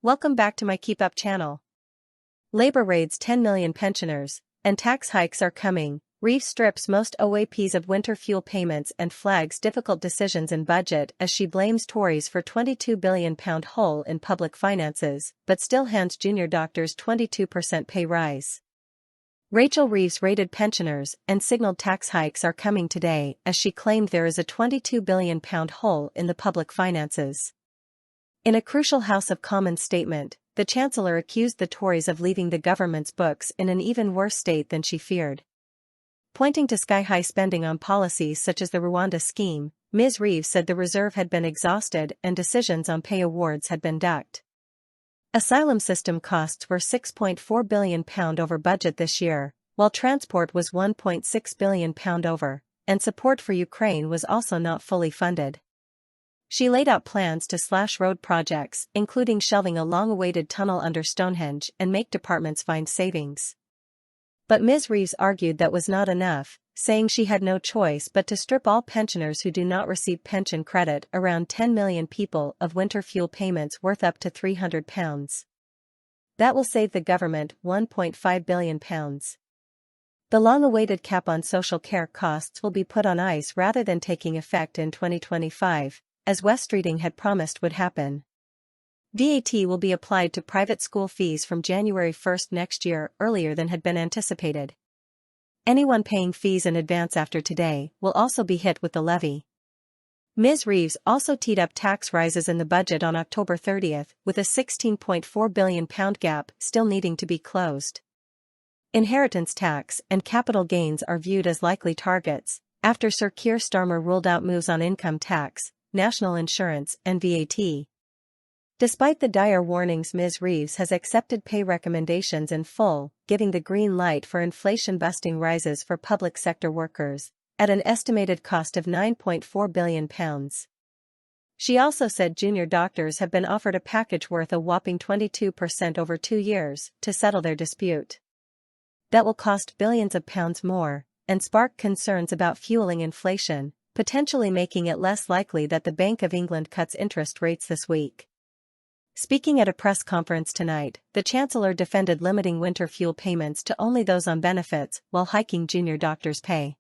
Welcome back to my KEEPUP channel. Labor raids 10 million pensioners, and tax hikes are coming. Reeves strips most OAPs of winter fuel payments and flags difficult decisions in budget as she blames Tories for £22 billion hole in public finances, but still hands junior doctors 22% pay rise. Rachel Reeves raided pensioners and signaled tax hikes are coming today as she claimed there is a £22 billion hole in the public finances. In a crucial House of Commons statement, the Chancellor accused the Tories of leaving the government's books in an even worse state than she feared. Pointing to sky-high spending on policies such as the Rwanda scheme, Ms. Reeves said the reserve had been exhausted and decisions on pay awards had been ducked. Asylum system costs were £6.4 billion over budget this year, while transport was £1.6 billion over, and support for Ukraine was also not fully funded. She laid out plans to slash road projects, including shelving a long-awaited tunnel under Stonehenge and make departments find savings. But Ms. Reeves argued that was not enough, saying she had no choice but to strip all pensioners who do not receive pension credit, around 10 million people, of winter fuel payments worth up to £300. That will save the government £1.5 billion. The long-awaited cap on social care costs will be put on ice rather than taking effect in 2025. As West Streeting had promised would happen. VAT will be applied to private school fees from January 1 next year, earlier than had been anticipated. Anyone paying fees in advance after today will also be hit with the levy. Ms. Reeves also teed up tax rises in the budget on October 30, with a £16.4 billion gap still needing to be closed. Inheritance tax and capital gains are viewed as likely targets, after Sir Keir Starmer ruled out moves on income tax, national insurance, and VAT. Despite the dire warnings, Ms. Reeves has accepted pay recommendations in full, giving the green light for inflation-busting rises for public sector workers, at an estimated cost of £9.4 billion. She also said junior doctors have been offered a package worth a whopping 22% over 2 years to settle their dispute. That will cost billions of pounds more, and spark concerns about fueling inflation, potentially making it less likely that the Bank of England cuts interest rates this week. Speaking at a press conference tonight, the Chancellor defended limiting winter fuel payments to only those on benefits while hiking junior doctors' pay.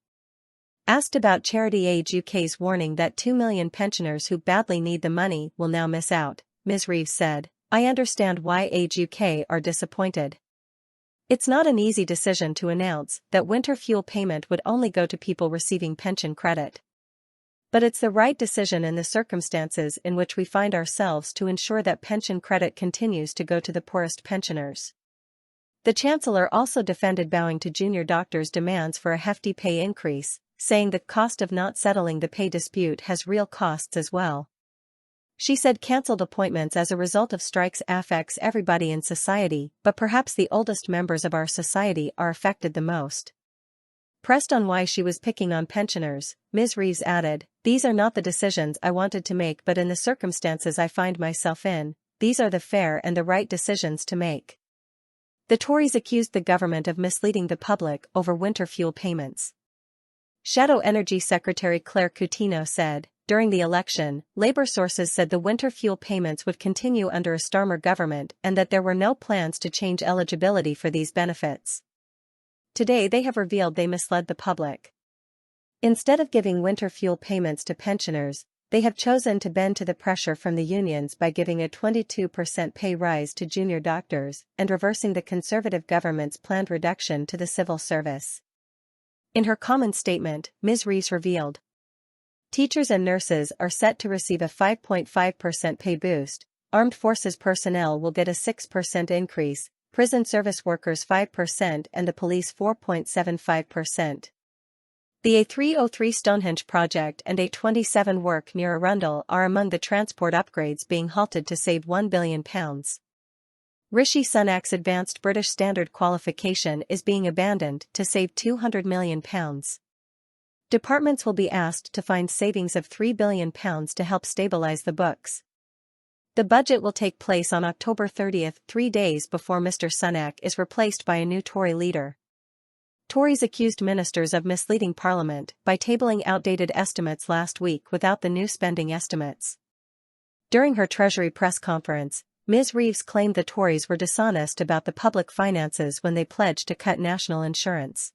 Asked about Charity Age UK's warning that 2 million pensioners who badly need the money will now miss out, Ms. Reeves said, "I understand why Age UK are disappointed. It's not an easy decision to announce that winter fuel payment would only go to people receiving pension credit. But it's the right decision in the circumstances in which we find ourselves to ensure that pension credit continues to go to the poorest pensioners." The Chancellor also defended bowing to junior doctors' demands for a hefty pay increase, saying the cost of not settling the pay dispute has real costs as well. She said cancelled appointments as a result of strikes affects everybody in society, but perhaps the oldest members of our society are affected the most. Pressed on why she was picking on pensioners, Ms. Reeves added, "These are not the decisions I wanted to make, but in the circumstances I find myself in, these are the fair and the right decisions to make." The Tories accused the government of misleading the public over winter fuel payments. Shadow Energy Secretary Claire Coutinho said, during the election, Labour sources said the winter fuel payments would continue under a Starmer government and that there were no plans to change eligibility for these benefits. Today they have revealed they misled the public. Instead of giving winter fuel payments to pensioners, they have chosen to bend to the pressure from the unions by giving a 22% pay rise to junior doctors and reversing the Conservative government's planned reduction to the civil service. In her common statement, Ms. Reeves revealed, "Teachers and nurses are set to receive a 5.5% pay boost, armed forces personnel will get a 6% increase, prison service workers 5% and the police 4.75%. The A303 Stonehenge project and A27 work near Arundel are among the transport upgrades being halted to save £1 billion. Rishi Sunak's advanced British standard qualification is being abandoned to save £200 million. Departments will be asked to find savings of £3 billion to help stabilise the books. The budget will take place on October 30, 3 days before Mr. Sunak is replaced by a new Tory leader. Tories accused ministers of misleading Parliament by tabling outdated estimates last week without the new spending estimates. During her Treasury press conference, Ms. Reeves claimed the Tories were dishonest about the public finances when they pledged to cut national insurance.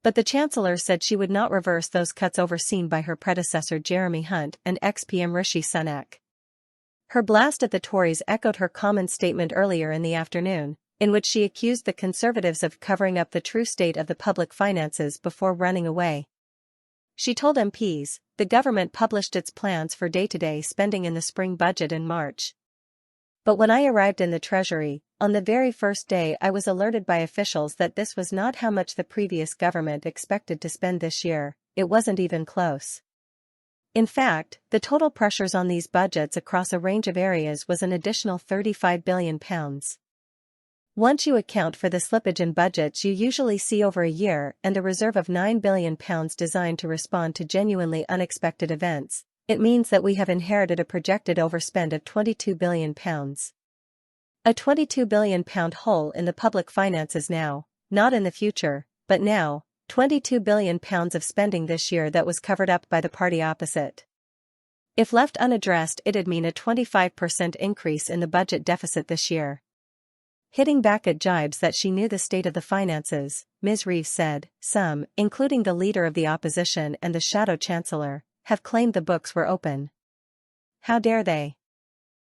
But the Chancellor said she would not reverse those cuts overseen by her predecessor Jeremy Hunt and ex-PM Rishi Sunak. Her blast at the Tories echoed her common statement earlier in the afternoon, in which she accused the Conservatives of covering up the true state of the public finances before running away. She told MPs, the government published its plans for day-to-day spending in the spring budget in March. But when I arrived in the Treasury, on the very first day I was alerted by officials that this was not how much the previous government expected to spend this year. It wasn't even close. In fact, the total pressures on these budgets across a range of areas was an additional £35 billion. Once you account for the slippage in budgets you usually see over a year and a reserve of £9 billion designed to respond to genuinely unexpected events, it means that we have inherited a projected overspend of £22 billion. A £22 billion hole in the public finances now, not in the future, but now, £22 billion of spending this year that was covered up by the party opposite. If left unaddressed it'd mean a 25% increase in the budget deficit this year. Hitting back at jibes that she knew the state of the finances, Ms. Reeves said, some, including the leader of the opposition and the shadow chancellor, have claimed the books were open. How dare they?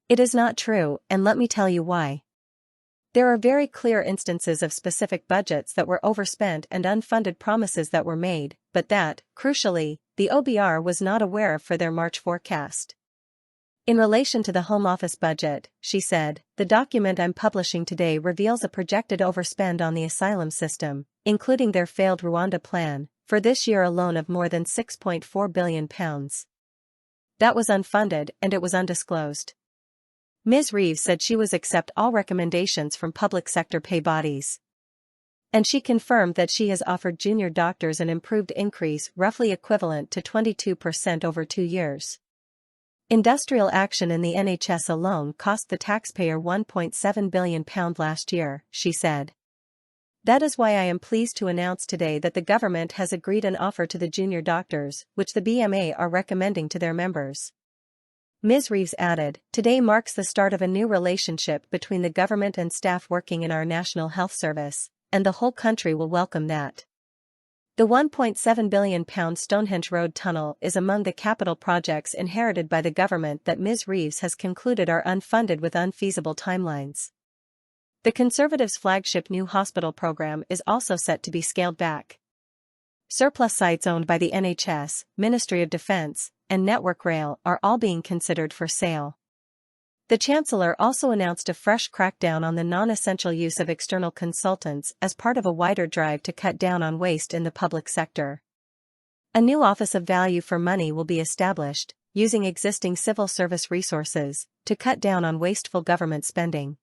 It is not true, and let me tell you why. There are very clear instances of specific budgets that were overspent and unfunded promises that were made, but that, crucially, the OBR was not aware of for their March forecast. In relation to the Home Office budget, she said, the document I'm publishing today reveals a projected overspend on the asylum system, including their failed Rwanda plan, for this year alone of more than £6.4 billion. That was unfunded and it was undisclosed. Ms. Reeves said she would accept all recommendations from public sector pay bodies. And she confirmed that she has offered junior doctors an improved increase roughly equivalent to 22% over 2 years. Industrial action in the NHS alone cost the taxpayer £1.7 billion last year, she said. That is why I am pleased to announce today that the government has agreed an offer to the junior doctors, which the BMA are recommending to their members. Ms. Reeves added, today marks the start of a new relationship between the government and staff working in our National Health Service, and the whole country will welcome that. The £1.7 billion Stonehenge Road Tunnel is among the capital projects inherited by the government that Ms. Reeves has concluded are unfunded with unfeasible timelines. The Conservatives' flagship new hospital program is also set to be scaled back. Surplus sites owned by the NHS, Ministry of Defence, and Network Rail are all being considered for sale. The Chancellor also announced a fresh crackdown on the non-essential use of external consultants as part of a wider drive to cut down on waste in the public sector. A new Office of Value for Money will be established, using existing civil service resources, to cut down on wasteful government spending.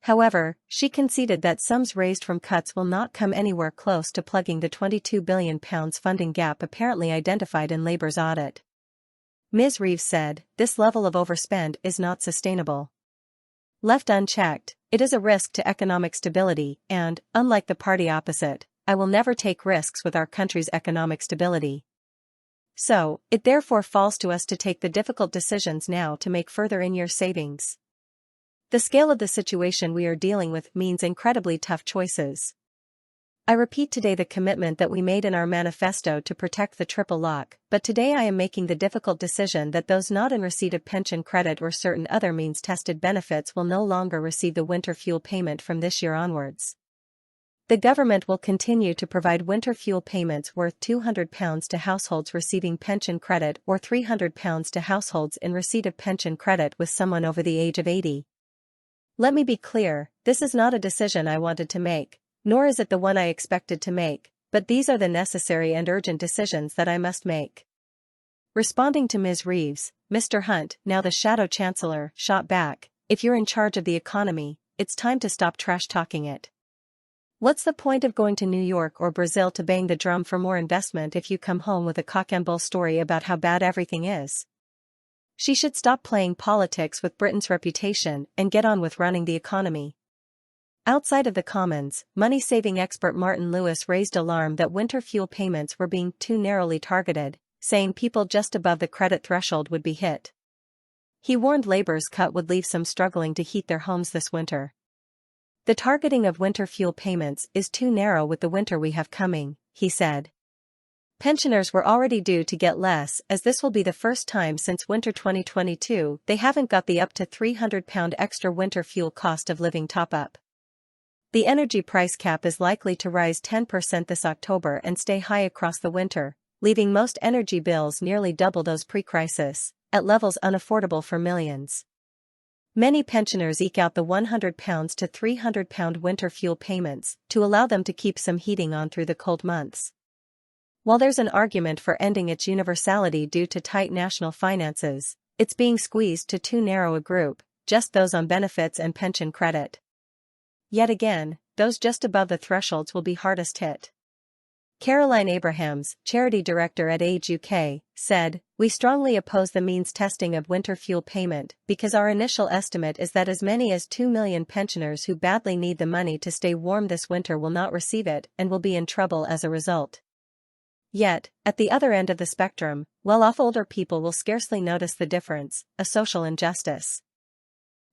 However, she conceded that sums raised from cuts will not come anywhere close to plugging the £22 billion funding gap apparently identified in Labour's audit. Ms. Reeves said, this level of overspend is not sustainable. Left unchecked, it is a risk to economic stability and, unlike the party opposite, I will never take risks with our country's economic stability. So, it therefore falls to us to take the difficult decisions now to make further in-year savings. The scale of the situation we are dealing with means incredibly tough choices. I repeat today the commitment that we made in our manifesto to protect the triple lock, but today I am making the difficult decision that those not in receipt of pension credit or certain other means-tested benefits will no longer receive the winter fuel payment from this year onwards. The government will continue to provide winter fuel payments worth £200 to households receiving pension credit or £300 to households in receipt of pension credit with someone over the age of 80. Let me be clear, this is not a decision I wanted to make, nor is it the one I expected to make, but these are the necessary and urgent decisions that I must make. Responding to Ms. Reeves, Mr. Hunt, now the shadow chancellor, shot back, if you're in charge of the economy, it's time to stop trash-talking it. What's the point of going to New York or Brazil to bang the drum for more investment if you come home with a cock-and-bull story about how bad everything is? She should stop playing politics with Britain's reputation and get on with running the economy. Outside of the Commons, money-saving expert Martin Lewis raised alarm that winter fuel payments were being too narrowly targeted, saying people just above the credit threshold would be hit. He warned Labour's cut would leave some struggling to heat their homes this winter. The targeting of winter fuel payments is too narrow with the winter we have coming, he said. Pensioners were already due to get less, as this will be the first time since winter 2022 they haven't got the up to £300 extra winter fuel cost of living top-up. The energy price cap is likely to rise 10% this October and stay high across the winter, leaving most energy bills nearly double those pre-crisis, at levels unaffordable for millions. Many pensioners eke out the £100 to £300 winter fuel payments to allow them to keep some heating on through the cold months. While there's an argument for ending its universality due to tight national finances, it's being squeezed to too narrow a group, just those on benefits and pension credit. Yet again, those just above the thresholds will be hardest hit. Caroline Abrahams, charity director at Age UK, said, "We strongly oppose the means testing of winter fuel payment because our initial estimate is that as many as 2 million pensioners who badly need the money to stay warm this winter will not receive it and will be in trouble as a result." Yet, at the other end of the spectrum, well-off older people will scarcely notice the difference, a social injustice.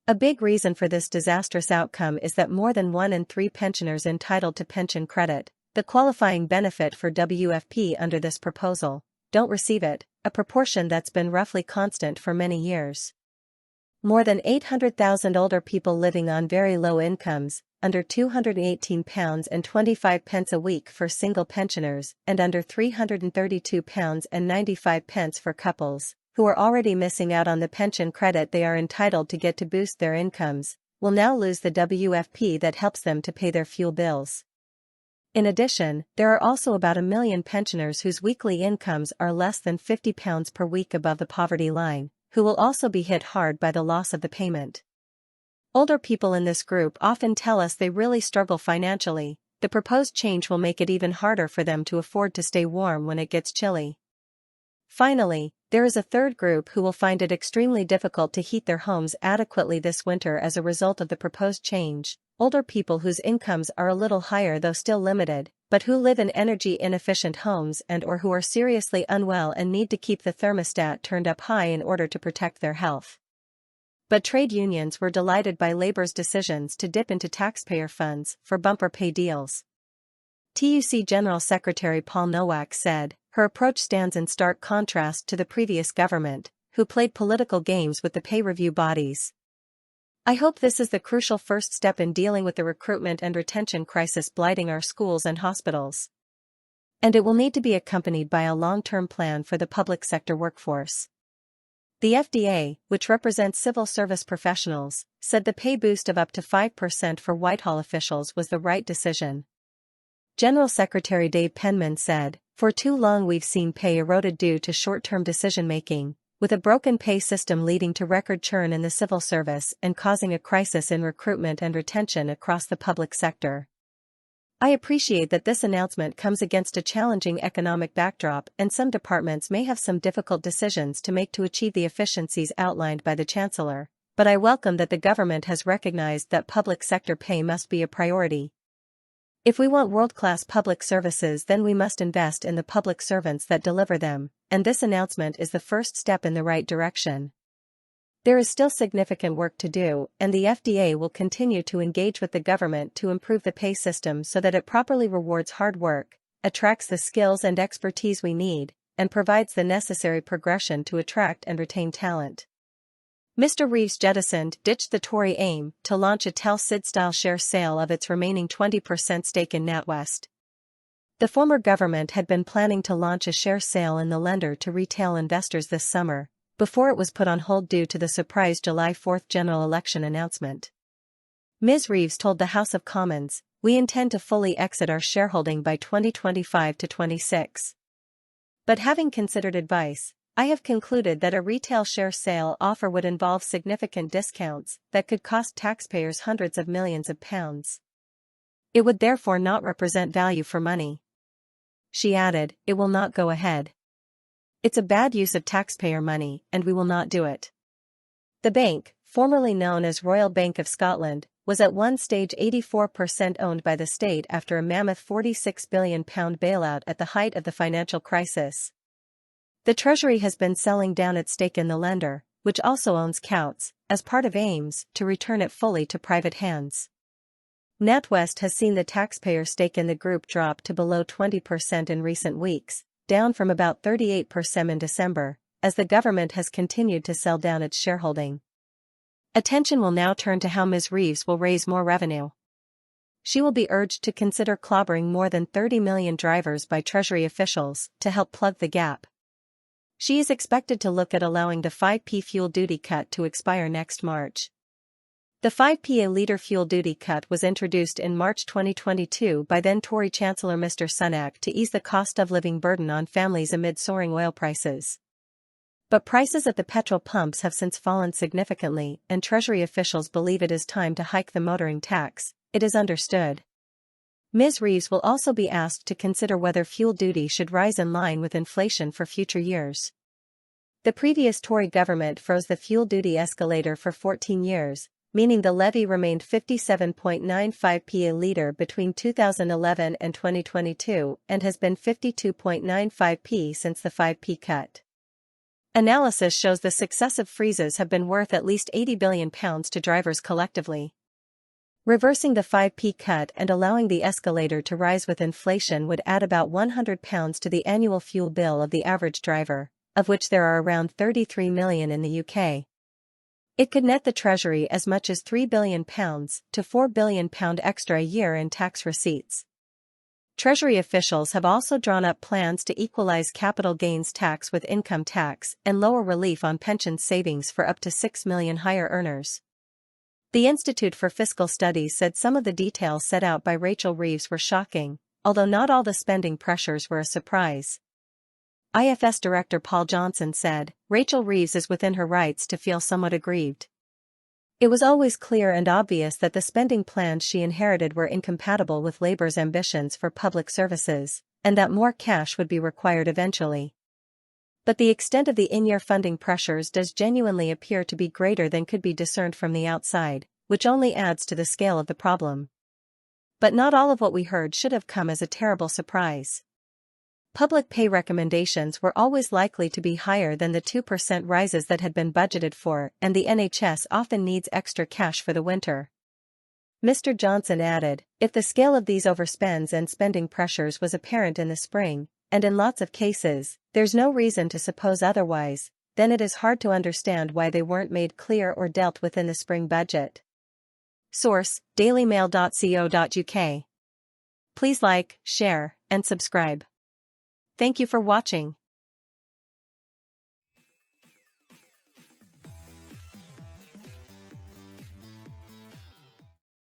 A big reason for this disastrous outcome is that more than 1 in 3 pensioners entitled to pension credit, the qualifying benefit for WFP under this proposal, don't receive it, a proportion that's been roughly constant for many years. More than 800,000 older people living on very low incomes, under £218.25 a week for single pensioners and under £332.95 for couples, who are already missing out on the pension credit they are entitled to get to boost their incomes, will now lose the WFP that helps them to pay their fuel bills. In addition, there are also about 1 million pensioners whose weekly incomes are less than £50 per week above the poverty line, who will also be hit hard by the loss of the payment. Older people in this group often tell us they really struggle financially. The proposed change will make it even harder for them to afford to stay warm when it gets chilly. Finally, there is a third group who will find it extremely difficult to heat their homes adequately this winter as a result of the proposed change: older people whose incomes are a little higher though still limited, but who live in energy-inefficient homes and/or who are seriously unwell and need to keep the thermostat turned up high in order to protect their health. But trade unions were delighted by Labour's decisions to dip into taxpayer funds for bumper pay deals. TUC General Secretary Paul Nowak said, "Her approach stands in stark contrast to the previous government, who played political games with the pay review bodies. I hope this is the crucial first step in dealing with the recruitment and retention crisis blighting our schools and hospitals. And it will need to be accompanied by a long-term plan for the public sector workforce." The FDA, which represents civil service professionals, said the pay boost of up to 5% for Whitehall officials was the right decision. General Secretary Dave Penman said, "For too long we've seen pay eroded due to short-term decision-making, with a broken pay system leading to record churn in the civil service and causing a crisis in recruitment and retention across the public sector. I appreciate that this announcement comes against a challenging economic backdrop and some departments may have some difficult decisions to make to achieve the efficiencies outlined by the Chancellor, but I welcome that the government has recognized that public sector pay must be a priority. If we want world-class public services, then we must invest in the public servants that deliver them, and this announcement is the first step in the right direction. There is still significant work to do, and the FDA will continue to engage with the government to improve the pay system so that it properly rewards hard work, attracts the skills and expertise we need, and provides the necessary progression to attract and retain talent." Mr. Reeves ditched the Tory aim to launch a Tel-Sid-style share sale of its remaining 20% stake in NatWest. The former government had been planning to launch a share sale in the lender to retail investors this summer, before it was put on hold due to the surprise July 4 general election announcement. Ms. Reeves told the House of Commons, "We intend to fully exit our shareholding by 2025 to 26. But having considered advice, I have concluded that a retail share sale offer would involve significant discounts that could cost taxpayers hundreds of millions of pounds. It would therefore not represent value for money." She added, "It will not go ahead. It's a bad use of taxpayer money, and we will not do it." The bank, formerly known as Royal Bank of Scotland, was at one stage 84% owned by the state after a mammoth £46 billion bailout at the height of the financial crisis. The Treasury has been selling down its stake in the lender, which also owns Coutts, as part of aims to return it fully to private hands. NatWest has seen the taxpayer stake in the group drop to below 20% in recent weeks, down from about 38% in December, as the government has continued to sell down its shareholding. Attention will now turn to how Ms. Reeves will raise more revenue. She will be urged to consider clobbering more than 30 million drivers by Treasury officials to help plug the gap. She is expected to look at allowing the 5p fuel duty cut to expire next March. The 5p a litre fuel duty cut was introduced in March 2022 by then Tory Chancellor Mr. Sunak to ease the cost of living burden on families amid soaring oil prices. But prices at the petrol pumps have since fallen significantly, and Treasury officials believe it is time to hike the motoring tax, it is understood. Ms. Reeves will also be asked to consider whether fuel duty should rise in line with inflation for future years. The previous Tory government froze the fuel duty escalator for 14 years, meaning the levy remained 57.95p a litre between 2011 and 2022 and has been 52.95p since the 5p cut. Analysis shows the successive freezes have been worth at least £80 billion to drivers collectively. Reversing the 5p cut and allowing the escalator to rise with inflation would add about £100 to the annual fuel bill of the average driver, of which there are around 33 million in the UK. It could net the Treasury as much as £3 billion to £4 billion extra a year in tax receipts. Treasury officials have also drawn up plans to equalize capital gains tax with income tax and lower relief on pension savings for up to 6 million higher earners. The Institute for Fiscal Studies said some of the details set out by Rachel Reeves were shocking, although not all the spending pressures were a surprise. IFS Director Paul Johnson said, "Rachel Reeves is within her rights to feel somewhat aggrieved. It was always clear and obvious that the spending plans she inherited were incompatible with Labour's ambitions for public services, and that more cash would be required eventually. But the extent of the in-year funding pressures does genuinely appear to be greater than could be discerned from the outside, which only adds to the scale of the problem. But not all of what we heard should have come as a terrible surprise. Public pay recommendations were always likely to be higher than the 2% rises that had been budgeted for, and the NHS often needs extra cash for the winter." Mr. Johnson added, "If the scale of these overspends and spending pressures was apparent in the spring, and in lots of cases, there's no reason to suppose otherwise, then it is hard to understand why they weren't made clear or dealt with in the spring budget." Source: dailymail.co.uk. Please like, share, and subscribe. Thank you for watching.